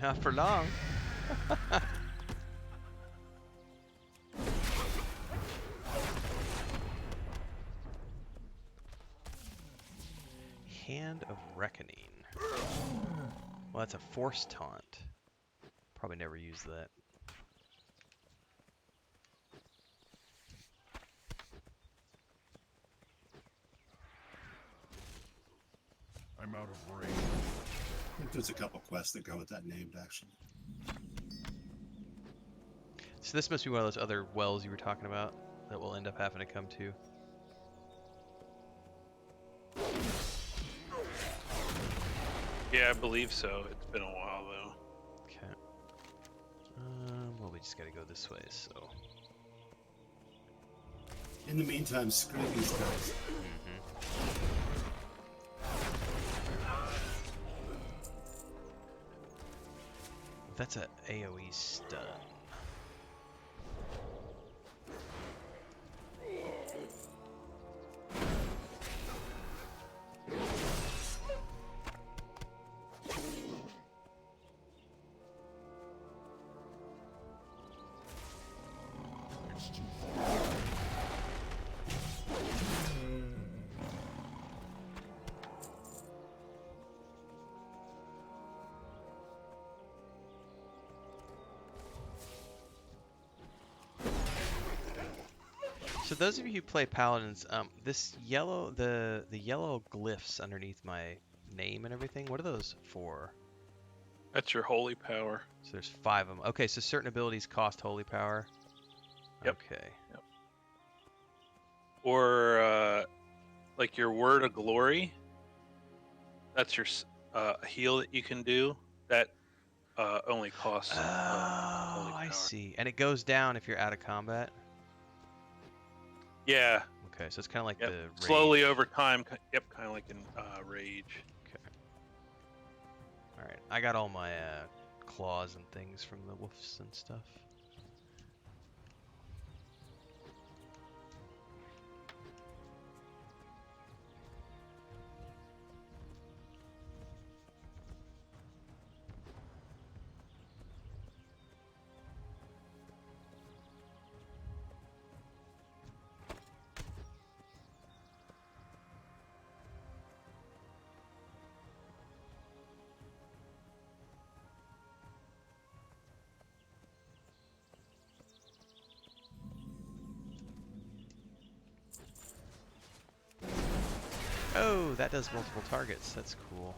Not for long. Hand of Reckoning. Well, that's a force taunt. Probably never used that. I'm out of range. I think there's a couple quests that go with that named, actually. So this must be one of those other wells you were talking about that we'll end up having to come to. Yeah, I believe so. It's been a while though. Okay. Well, we just gotta go this way, so. In the meantime, screw these guys. That's a AoE stun. It's too far. So those of you who play paladins, this yellow, the yellow glyphs underneath my name and everything, what are those for? That's your holy power. So there's 5 of them. Okay, so certain abilities cost holy power. Yep. Okay. Yep. Or like your word of glory. That's your heal that you can do. That only costs Oh, holy power. I see. And it goes down if you're out of combat. Yeah. Okay, so it's kind of like Yep. the rage. Slowly over time. Yep. Kind of like in rage. Okay. All right, I got all my claws and things from the wolves and stuff. Oh, that does multiple targets. That's cool.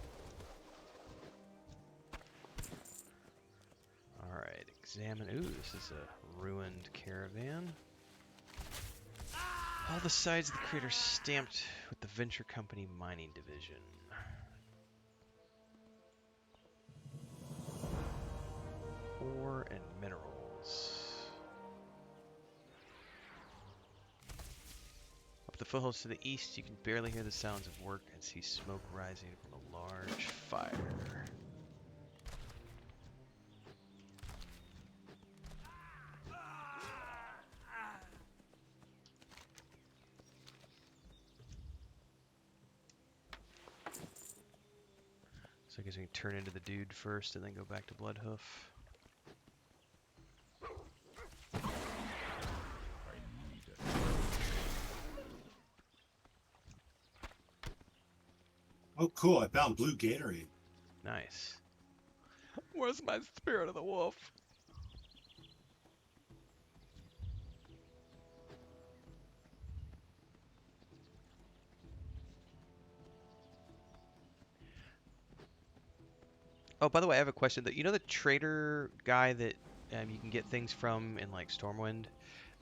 Alright, examine. Ooh, this is a ruined caravan. All the sides of the crater stamped with the Venture Company Mining Division. Ore and minerals. Up the foothills to the east, you can barely hear the sounds of work and see smoke rising from a large fire. So I guess we can turn into the dude first and then go back to Bloodhoof. I need it. Oh, cool. I found blue Gatorade. Nice. Where's my spirit of the wolf? Oh, by the way, I have a question. That you know the trader guy that you can get things from in like Stormwind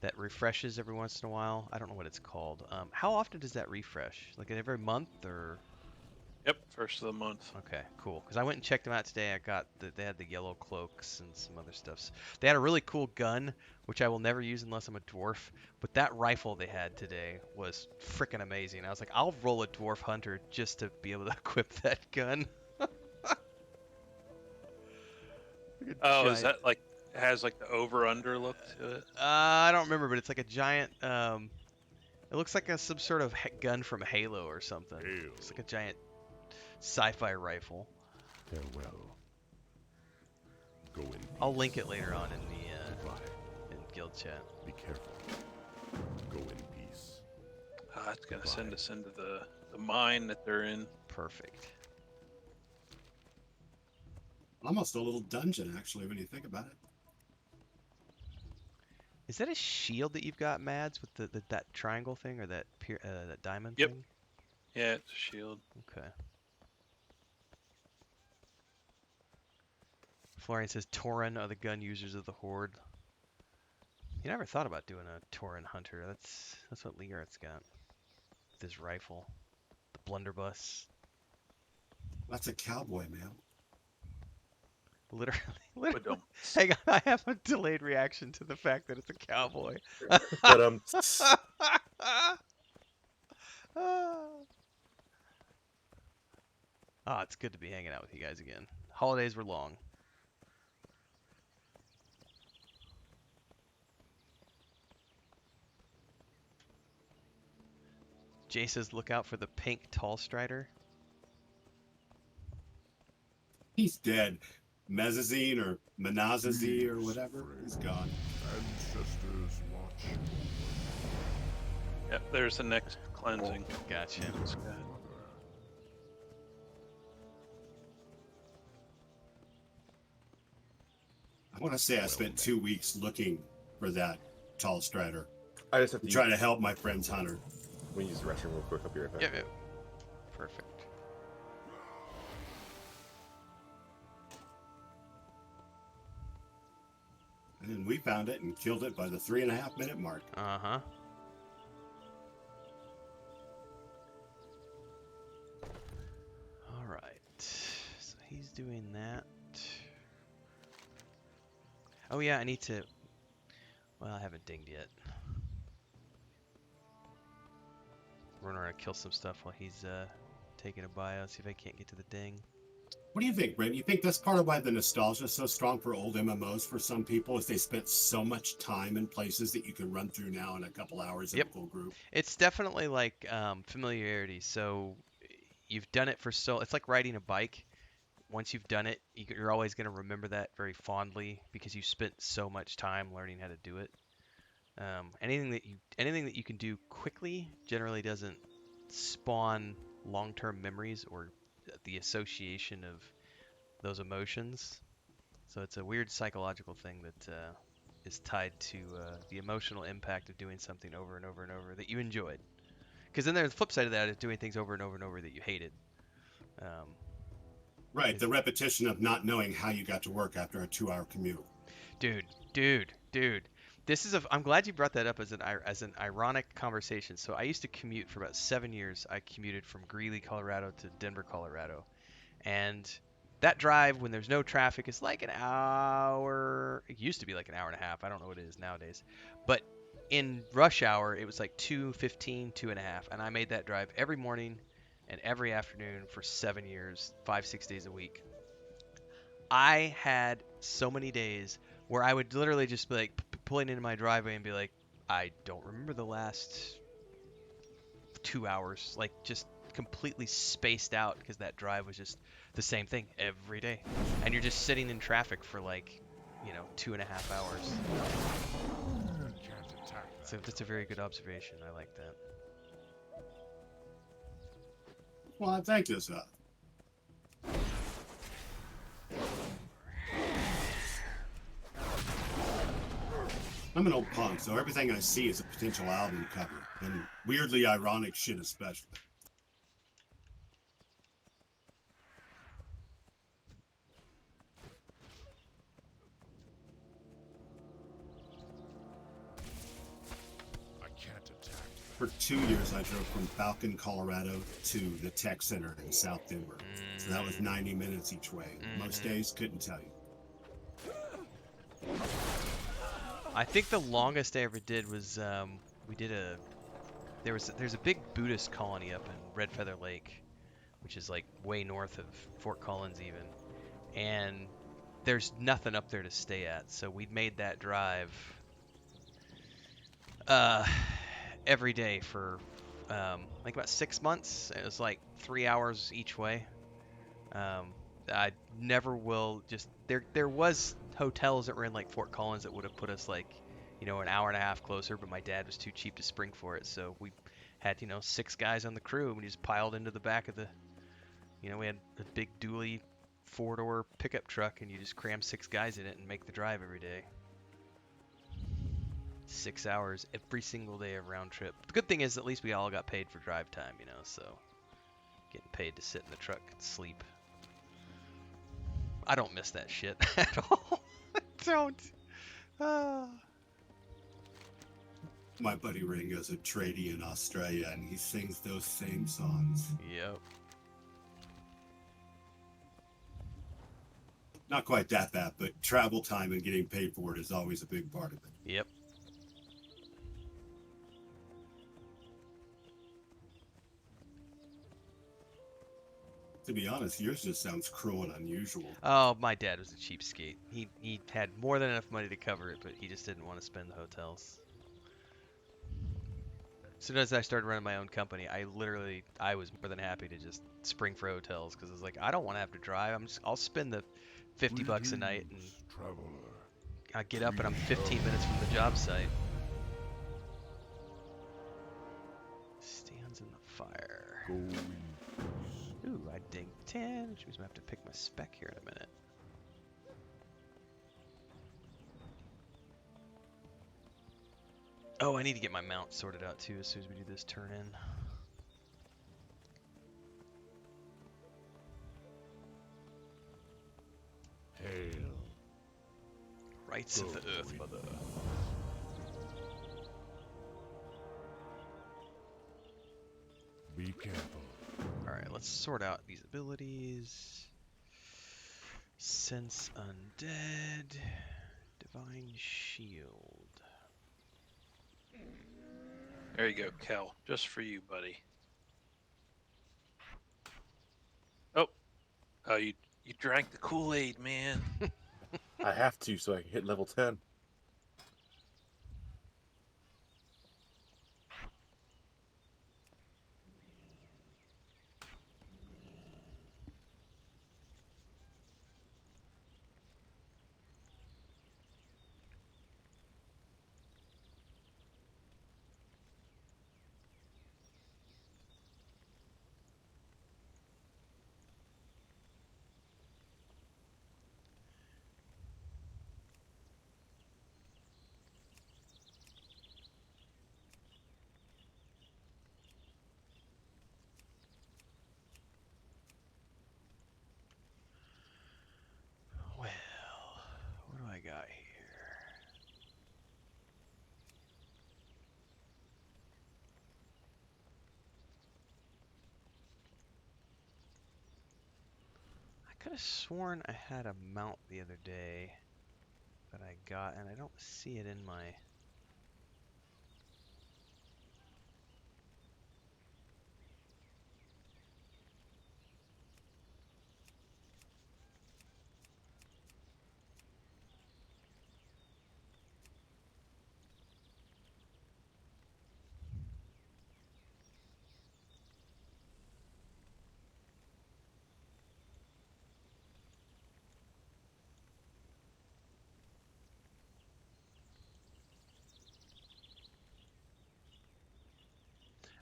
that refreshes every once in a while? I don't know what it's called. How often does that refresh? Like every month or? Yep. First of the month. Okay, cool. Because I went and checked them out today. I got they had the yellow cloaks and some other stuff. They had a really cool gun, which I will never use unless I'm a dwarf. But that rifle they had today was freaking amazing. I was like, I'll roll a dwarf hunter just to be able to equip that gun. Like a Oh, is giant- that like has like the over under look to it? I don't remember, but it's like a giant. It looks like some sort of gun from Halo or something. Hail. It's like a giant sci-fi rifle. Farewell. Go in I'll peace. link it later on in the Goodbye. in guild chat. Be careful. Go in peace. It's gonna Goodbye. send us into the mine that they're in. Perfect. Almost a little dungeon, actually, when you think about it. Is that a shield that you've got, Mads, with that triangle thing or that that diamond Yep. thing? Yeah, it's a shield. Okay. Florian says Tauren are the gun users of the Horde. You never thought about doing a Tauren hunter. That's what Legarth's got. With his rifle. The blunderbuss. That's a cowboy, man. Literally. But don't. Hang on, I have a delayed reaction to the fact that it's a cowboy. But It's good to be hanging out with you guys again. Holidays were long. Jay says, look out for the pink tall strider. He's dead. Mezzazine or Menazazi or whatever. He's gone. Ancestors watch. Yep, there's the next cleansing. Gotcha. This guy. I want to say I spent 2 weeks looking for that tall strider. I just have to Trying to help my friend's hunter. we use the restroom real quick. I'll be right back. Yep. Perfect. And we found it and killed it by the 3.5 minute mark. Uh-huh. All right. So he's doing that. Oh yeah, I need to... Well, I haven't dinged yet. Run around and kill some stuff while he's taking a bio. See if I can't get to the ding. What do you think, Brent? You think that's part of why the nostalgia is so strong for old MMOs for some people is they spent so much time in places that you can run through now in a couple hours in Yep. a full group? It's definitely like familiarity. So you've done it for so... It's like riding a bike. Once you've done it, you're always going to remember that very fondly because you spent so much time learning how to do it. Anything that you can do quickly generally doesn't spawn long-term memories or the association of those emotions. So it's a weird psychological thing that is tied to the emotional impact of doing something over and over and over that you enjoyed. Because then there's the flip side of that is doing things over and over and over that you hated. Right, the repetition of not knowing how you got to work after a 2-hour commute. Dude. This is I'm glad you brought that up as an ironic conversation. So I used to commute for about 7 years. I commuted from Greeley, Colorado to Denver, Colorado. And that drive when there's no traffic is like an hour. It used to be like an hour and a half. I don't know what it is nowadays. But in rush hour, it was like 2:15, 2.5. And I made that drive every morning and every afternoon for 7 years, 5-6 days a week. I had so many days where I would literally just be like pulling into my driveway and be like, I don't remember the last 2 hours, like just completely spaced out because that drive was just the same thing every day. And you're just sitting in traffic for like, 2.5 hours. Can't attack that. So that's a very good observation. I like that. Well, I think this up. I'm an old punk, so everything I see is a potential album cover, and weirdly ironic shit especially. I can't attack that. For 2 years, I drove from Falcon, Colorado to the tech center in South Denver. So that was 90 minutes each way. Most days, couldn't tell you. I think the longest I ever did was there's a big Buddhist colony up in Red Feather Lake, which is like way north of Fort Collins even, and there's nothing up there to stay at. So we made that drive every day for like about 6 months. It was like 3 hours each way. I never will just there was hotels that were in like Fort Collins that would have put us like, you know, an hour and a half closer, but my dad was too cheap to spring for it, so we had, you know, 6 guys on the crew, and we just piled into the back of the, you know, we had a big dually 4-door pickup truck, and you just cram 6 guys in it and make the drive every day. 6 hours every single day of round trip. The good thing is at least we all got paid for drive time, you know, so getting paid to sit in the truck and sleep. I don't miss that shit at all. I don't. Ah. My buddy Ringo's a tradie in Australia, and he sings those same songs. Yep. Not quite that bad, but travel time and getting paid for it is always a big part of it. Yep. To be honest, yours just sounds cruel and unusual. Oh, my dad was a cheapskate. He had more than enough money to cover it, but he just didn't want to spend the hotels. As soon as I started running my own company, I was more than happy to just spring for hotels because I was like, I don't want to have to drive. I'll spend the $50 a night and Traveler. I get up and I'm 15 minutes from the job site. Stands in the fire. Go in peace. Ooh, I dinged 10, which means I have to pick my spec here in a minute. Oh, I need to get my mount sorted out too as soon as we do this turn in. Hail. Rights of the Earth, mother. Be careful. Alright, let's sort out these abilities. Sense Undead. Divine Shield. There you go, Kel. Just for you, buddy. Oh, you drank the Kool-Aid, man. I have to so I can hit level 10. Well, what do I got here? I could have sworn I had a mount the other day that I got, and I don't see it in my...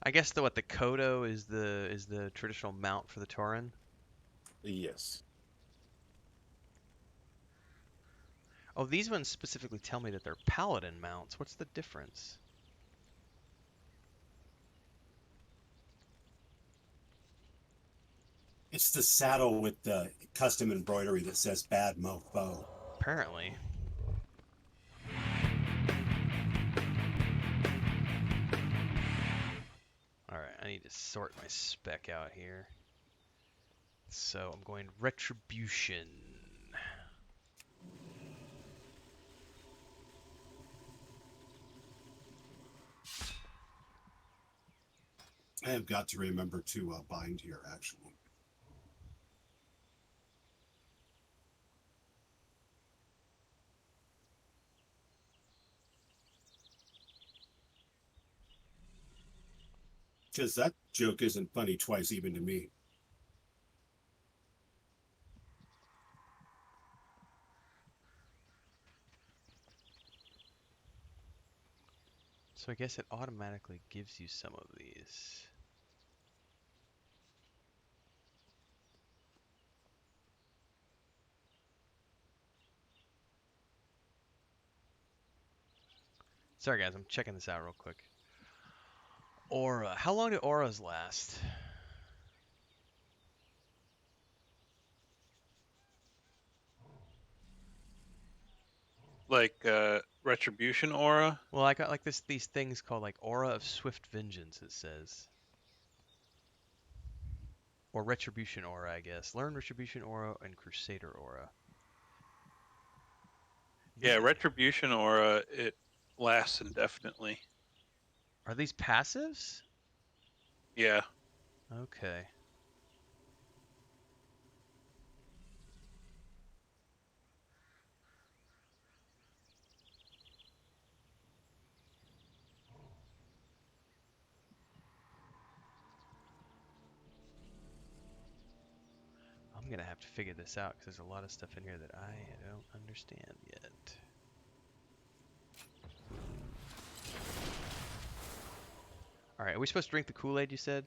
I guess the Kodo is the traditional mount for the Tauren. Yes. Oh, these ones specifically tell me that they're Paladin mounts. What's the difference? It's the saddle with the custom embroidery that says "Bad Mofo." Apparently. Alright, I need to sort my spec out here. So I'm going Retribution. I have got to remember to bind here, actually. Because that joke isn't funny twice even to me. So I guess it automatically gives you some of these. Sorry guys, I'm checking this out real quick. Aura. How long do auras last? Like retribution aura. Well, I got like these things called like Aura of Swift Vengeance, it says. Or Retribution Aura, I guess. Learn Retribution Aura and Crusader Aura. Yeah, retribution aura, it lasts indefinitely. Are these passives? Yeah. Okay. I'm gonna have to figure this out because there's a lot of stuff in here that I don't understand yet. Alright, are we supposed to drink the Kool-Aid you said?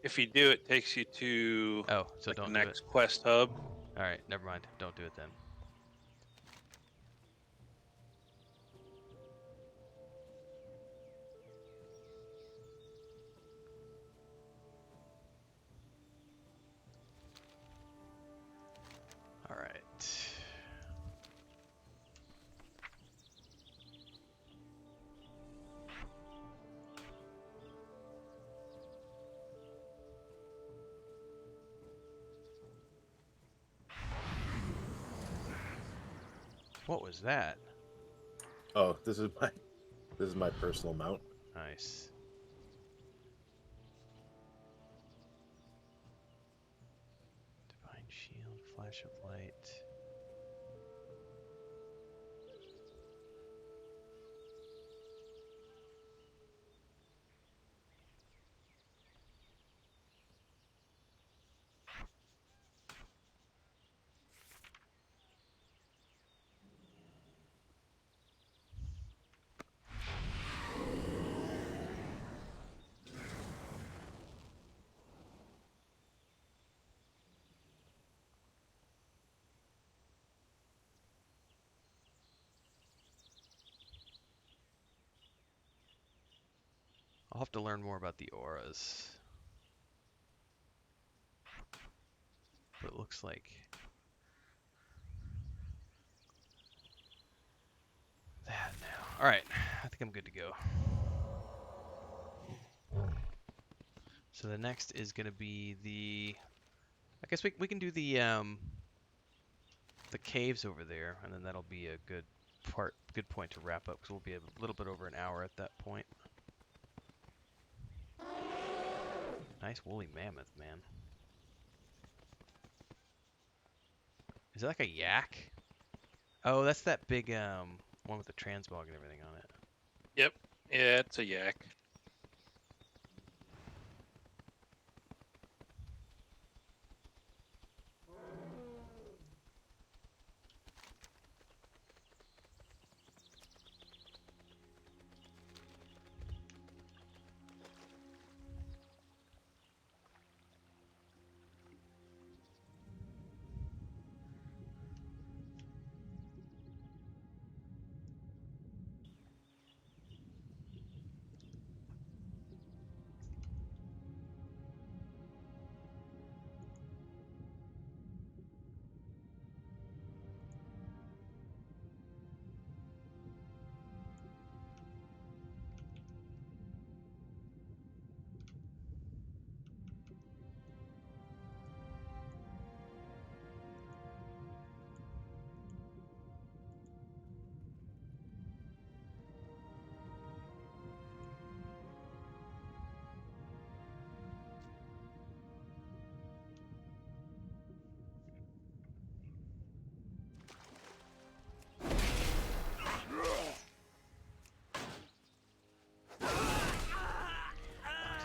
If you do, it takes you to Oh, so like the don't do it. next quest hub. Alright, never mind. Don't do it then. Alright. What was that? Oh, this is my personal mount. Nice. Divine Shield, Flash of Light. I'll have to learn more about the auras. But it looks like that now. Alright, I think I'm good to go. So the next is going to be the... I guess we can do the caves over there, and then that'll be a good point to wrap up, because we'll be a little bit over an hour at that point. Nice woolly mammoth, man. Is that like a yak? Oh, that's that big one with the transmog and everything on it. Yep. Yeah, it's a yak.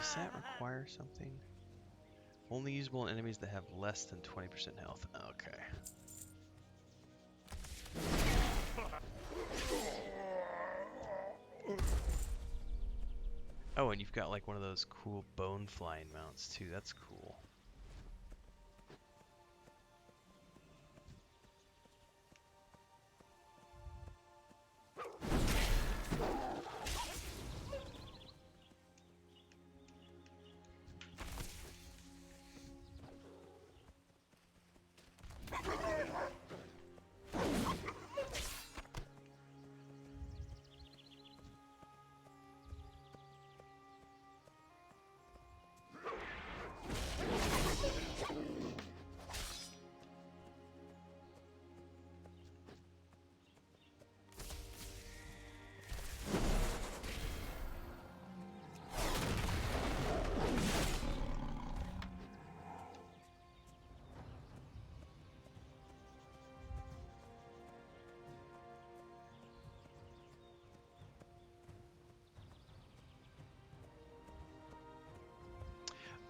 Does that require something? Only usable on enemies that have less than 20% health. Okay. Oh, and you've got like one of those cool bone flying mounts too. That's cool.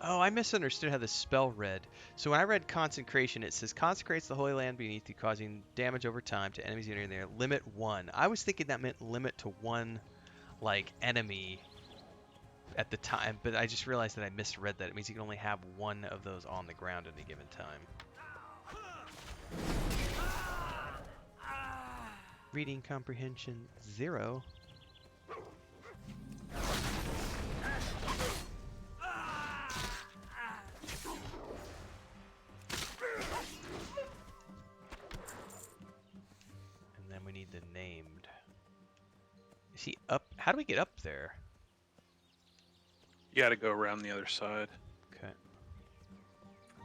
Oh, I misunderstood how the spell read. So when I read Consecration, it says consecrates the Holy Land beneath you, causing damage over time to enemies entering there. Limit 1. I was thinking that meant limit to 1, like, enemy at the time, but I just realized that I misread that. It means you can only have 1 of those on the ground at any given time. Reading comprehension 0. The named. Is he up? How do we get up there? You got to go around the other side. Okay.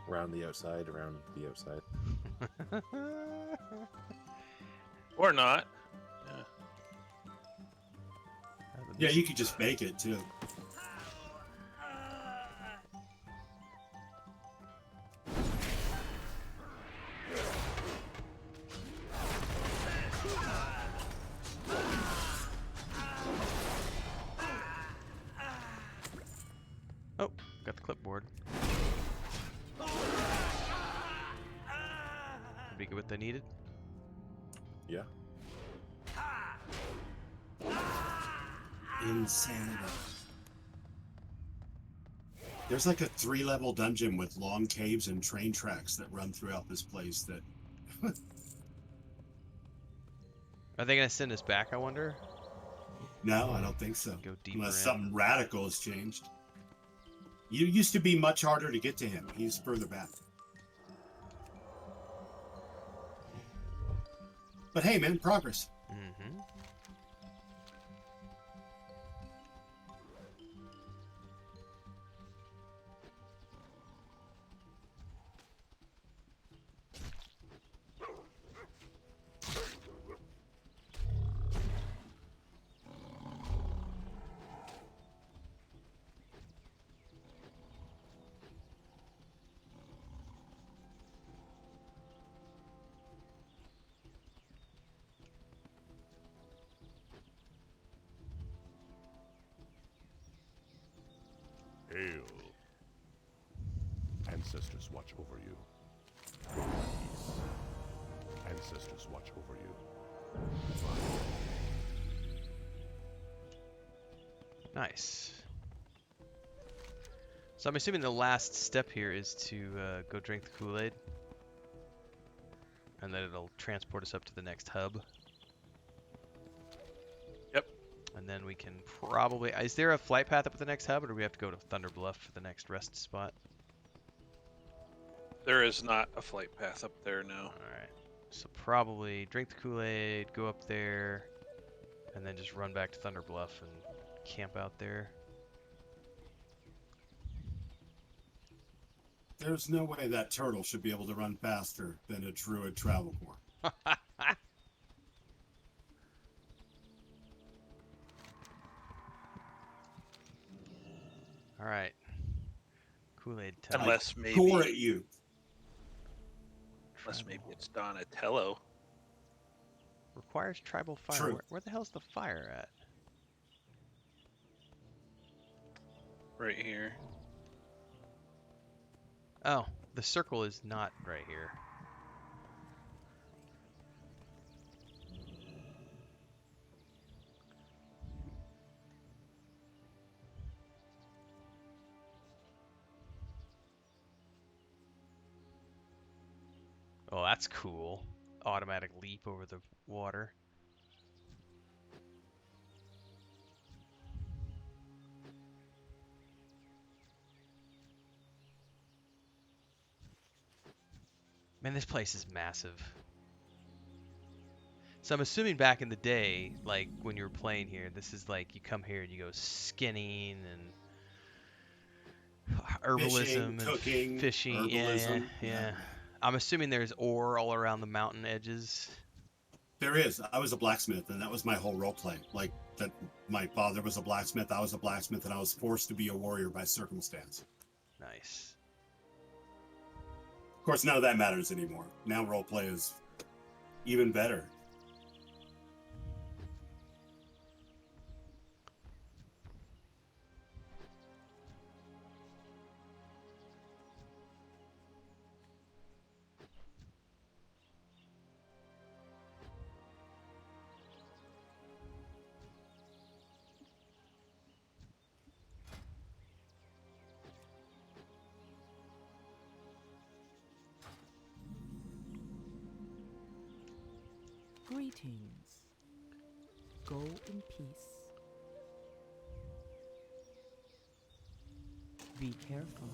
Around the outside, around the outside. Or not. Yeah, you could just make it too. Oh, got the clipboard. Did we get what they needed? Yeah. Insanity. There's like a 3-level dungeon with long caves and train tracks that run throughout this place that... Are they going to send us back, I wonder? No, I don't think so. Go deeper Unless in. something radical has changed. You used to be much harder to get to him. He's further back. But hey, man, progress. Mm-hmm. Hail. Ancestors watch over you. Peace. Ancestors watch over you. Nice. So I'm assuming the last step here is to go drink the Kool-Aid. And then it'll transport us up to the next hub. Yep. And then we can probably... Is there a flight path up at the next hub, or do we have to go to Thunder Bluff for the next rest spot? There is not a flight path up there now. Alright. So probably drink the Kool-Aid, go up there, and then just run back to Thunder Bluff and camp out there. There's no way that turtle should be able to run faster than a druid travel core. Alright. Kool-Aid time. Unless maybe, Gore at you. unless maybe it's Donatello. Requires tribal fire. True. Where the hell's the fire at? Right here. Oh, the circle is not right here. Oh, that's cool. Automatic leap over the water. Man, this place is massive. So I'm assuming back in the day, like when you were playing here, this is like you come here and you go skinning and Fishing, herbalism and cooking, fishing. herbalism. Yeah. I'm assuming there's ore all around the mountain edges. There is. I was a blacksmith, and that was my whole role play. Like that, my father was a blacksmith. I was a blacksmith, and I was forced to be a warrior by circumstance. Nice. Of course, none of that matters anymore. Now role play is even better. Greetings. Go in peace. Be careful.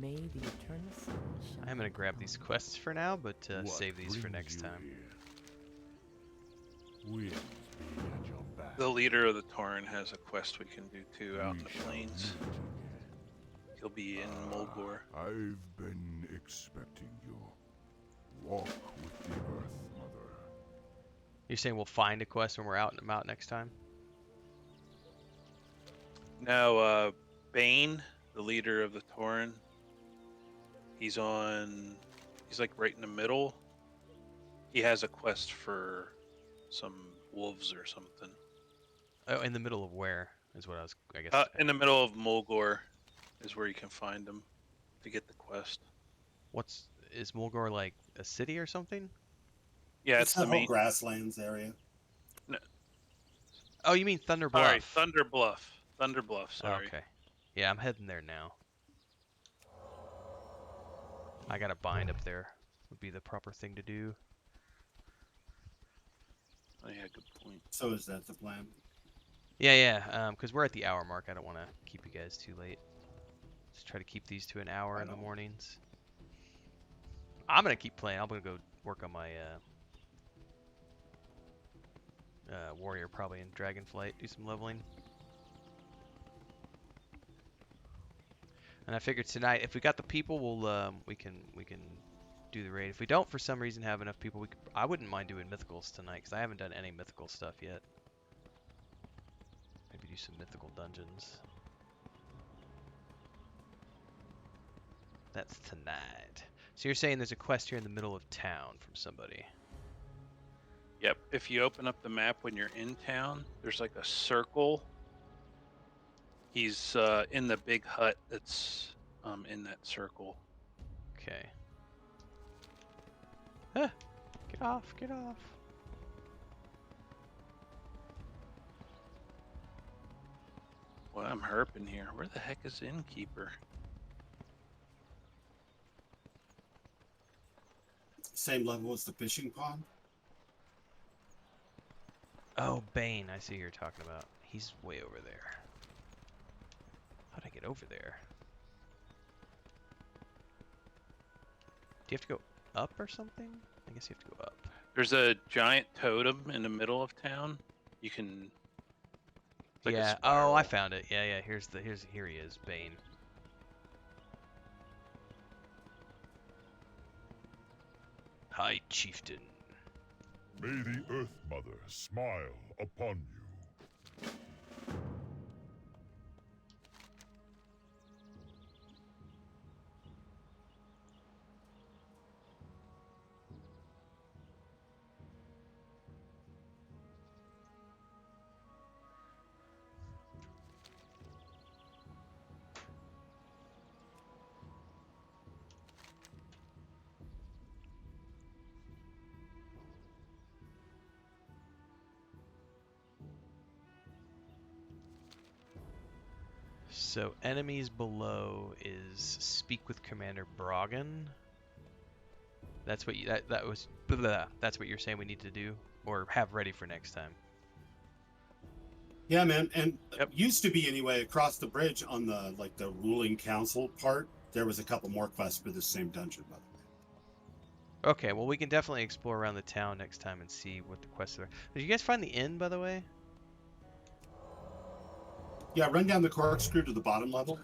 May the eternal sun shine. I'm gonna grab these upon quests for now, but What save these for brings next you time. here? We'll be at your back. The leader of the Tauren has a quest we can do too out in We the shall plains. meet again. He'll be in Mulgore. I've been expecting you. Walk with the Earth Mother. You're saying we'll find a quest when we're out and about next time? Now, Bane, the leader of the Tauren, he's like right in the middle. He has a quest for some wolves or something. Oh, in the middle of where is what I guess. In the middle of Mulgore is where you can find him to get the quest. Is Mulgore like a city or something? Yeah, It's it's the the whole main. grasslands area. Oh, you mean Thunder Bluff? Sorry, Thunder Bluff. Thunder Bluff. Oh, Sorry. okay. Yeah, I'm heading there now. I got a bind up there. Would be the proper thing to do. Oh, yeah, good point. So is that the plan? Yeah. Because we're at the hour mark. I don't want to keep you guys too late. Just try to keep these to an hour I in the know. mornings. I'm gonna keep playing. I'm gonna go work on my warrior probably in Dragonflight. Do some leveling. And I figured tonight, if we got the people, we can do the raid. If we don't, for some reason, have enough people, I wouldn't mind doing mythicals tonight because I haven't done any mythical stuff yet. Maybe do some mythical dungeons. That's tonight. So you're saying there's a quest here in the middle of town from somebody? Yep. If you open up the map when you're in town, there's like a circle. He's in the big hut that's in that circle. Okay. Ah, get off, get off. Well, I'm herping here. Where the heck is the innkeeper? Same level as the fishing pond? Oh, Bane, I see who you're talking about. He's way over there. How'd I get over there? Do you have to go up or something? I guess you have to go up. There's a giant totem in the middle of town. You can. It's like a Yeah. Oh, spiral. I found it. Yeah. Here he is, Bane. Hi, chieftain. May the Earth Mother smile upon you. So enemies below is speak with Commander Brogan. That's what you that was blah, that's what you're saying we need to do or have ready for next time. Yeah, man. And Yep. used to be anyway, across the bridge on the ruling council part, there was a couple more quests for the same dungeon, by the way. Okay, well we can definitely explore around the town next time and see what the quests are. Did you guys find the inn, by the way? Yeah, run down the corkscrew to the bottom level.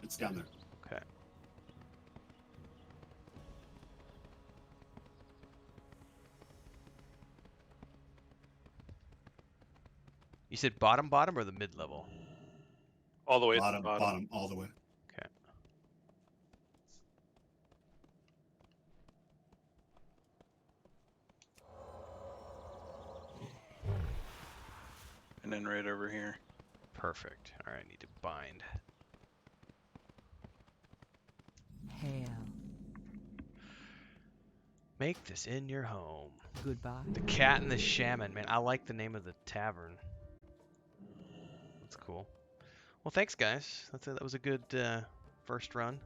It's down there. Okay. You said bottom or the mid level? All the way Bottom, at the bottom. bottom, all the way. Okay. And then right over here. Perfect. All right, I need to bind. Hail. Make this in your home. Goodbye. The Cat and the Shaman, man. I like the name of the tavern. That's cool. Well, thanks, guys. That was a good first run.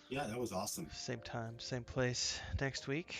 Yeah, that was awesome. Same time, same place next week.